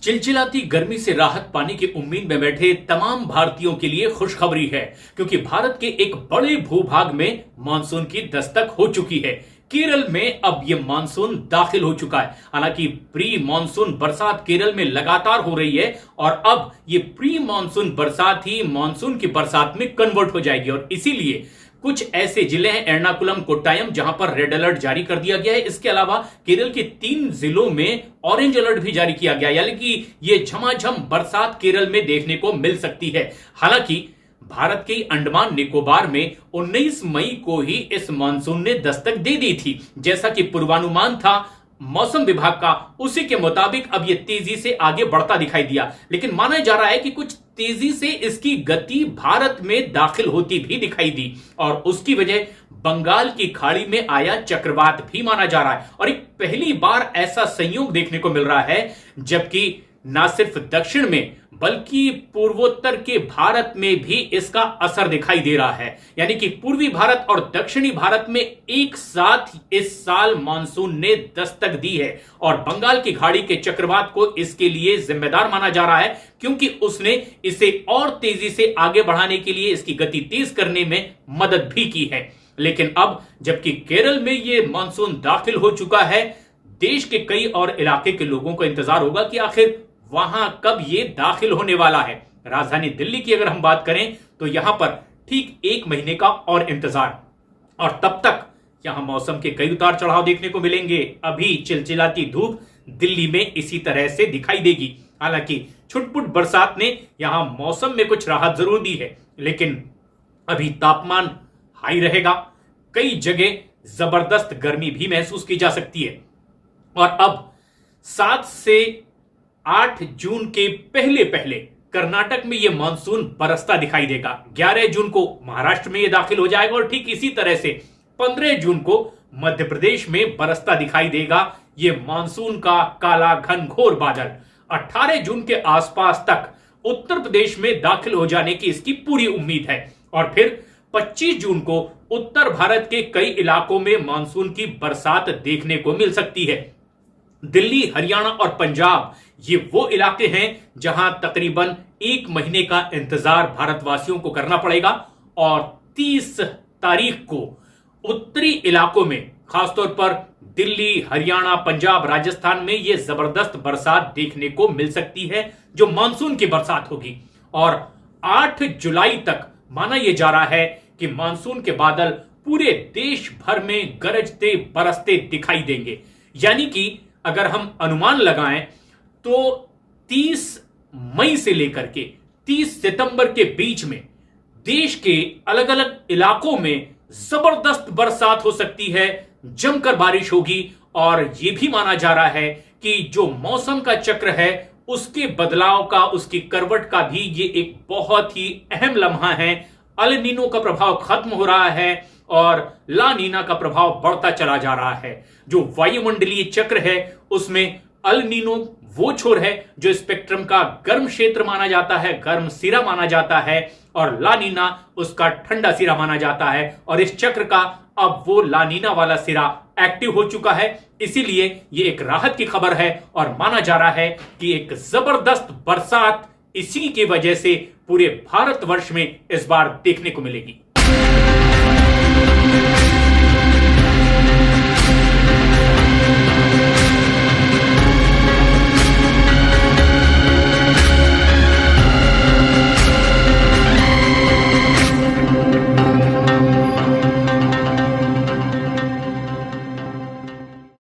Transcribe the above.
चिलचिलाती गर्मी से राहत पाने की उम्मीद में बैठे तमाम भारतीयों के लिए खुशखबरी है, क्योंकि भारत के एक बड़े भूभाग में मानसून की दस्तक हो चुकी है। केरल में अब यह मानसून दाखिल हो चुका है। हालांकि प्री मानसून बरसात केरल में लगातार हो रही है और अब ये प्री मानसून बरसात ही मानसून की बरसात में कन्वर्ट हो जाएगी और इसीलिए कुछ ऐसे जिले हैं एर्नाकुलम, कोट्टायम, जहां पर रेड अलर्ट जारी कर दिया गया है। इसके अलावा केरल के 3 जिलों में ऑरेंज अलर्ट भी जारी किया गया, यानी कि ये झमाझम बरसात केरल में देखने को मिल सकती है। हालांकि भारत के अंडमान निकोबार में 19 मई को ही इस मानसून ने दस्तक दे दी थी, जैसा कि पूर्वानुमान था मौसम विभाग का। उसी के मुताबिक अब यह तेजी से आगे बढ़ता दिखाई दिया, लेकिन माना जा रहा है कि कुछ तेजी से इसकी गति भारत में दाखिल होती भी दिखाई दी और उसकी वजह बंगाल की खाड़ी में आया चक्रवात भी माना जा रहा है। और एक पहली बार ऐसा संयोग देखने को मिल रहा है जबकि न सिर्फ दक्षिण में बल्कि पूर्वोत्तर के भारत में भी इसका असर दिखाई दे रहा है, यानी कि पूर्वी भारत और दक्षिणी भारत में एक साथ इस साल मानसून ने दस्तक दी है और बंगाल की खाड़ी के चक्रवात को इसके लिए जिम्मेदार माना जा रहा है, क्योंकि उसने इसे और तेजी से आगे बढ़ाने के लिए इसकी गति तेज करने में मदद भी की है। लेकिन अब जबकि केरल में यह मानसून दाखिल हो चुका है, देश के कई और इलाके के लोगों को इंतजार होगा कि आखिर वहां कब ये दाखिल होने वाला है। राजधानी दिल्ली की अगर हम बात करें तो यहां पर ठीक 1 महीने का और इंतजार, और तब तक यहां मौसम के कई उतार चढ़ाव देखने को मिलेंगे। अभी चिलचिलाती धूप दिल्ली में इसी तरह से दिखाई देगी। हालांकि छुटपुट बरसात ने यहां मौसम में कुछ राहत जरूर दी है, लेकिन अभी तापमान हाई रहेगा। कई जगह जबरदस्त गर्मी भी महसूस की जा सकती है और अब 7 से 8 जून के पहले पहले कर्नाटक में यह मानसून बरसता दिखाई देगा। 11 जून को महाराष्ट्र में यह दाखिल हो जाएगा और ठीक इसी तरह से 15 जून को मध्य प्रदेश में बरसता दिखाई देगा यह मानसून का काला घनघोर बादल। 18 जून के आसपास तक उत्तर प्रदेश में दाखिल हो जाने की इसकी पूरी उम्मीद है और फिर 25 जून को उत्तर भारत के कई इलाकों में मानसून की बरसात देखने को मिल सकती है। दिल्ली, हरियाणा और पंजाब ये वो इलाके हैं जहां तकरीबन 1 महीने का इंतजार भारतवासियों को करना पड़ेगा और 30 तारीख को उत्तरी इलाकों में खासतौर पर दिल्ली, हरियाणा, पंजाब, राजस्थान में यह जबरदस्त बरसात देखने को मिल सकती है जो मानसून की बरसात होगी। और 8 जुलाई तक माना यह जा रहा है कि मानसून के बादल पूरे देश भर में गरजते बरसते दिखाई देंगे, यानी कि अगर हम अनुमान लगाएं तो 30 मई से लेकर के 30 सितंबर के बीच में देश के अलग अलग इलाकों में जबरदस्त बरसात हो सकती है, जमकर बारिश होगी। और यह भी माना जा रहा है कि जो मौसम का चक्र है उसके बदलाव का, उसकी करवट का भी ये एक बहुत ही अहम लम्हा है। अल नीनो का प्रभाव खत्म हो रहा है और ला नीना का प्रभाव बढ़ता चला जा रहा है। जो वायुमंडलीय चक्र है उसमें अल नीनो वो छोर है जो स्पेक्ट्रम का गर्म क्षेत्र माना जाता है, गर्म सिरा माना जाता है, और ला नीना उसका ठंडा सिरा माना जाता है। और इस चक्र का अब वो ला नीना वाला सिरा एक्टिव हो चुका है, इसीलिए ये एक राहत की खबर है और माना जा रहा है कि एक जबरदस्त बरसात इसी की वजह से पूरे भारतवर्ष में इस बार देखने को मिलेगी।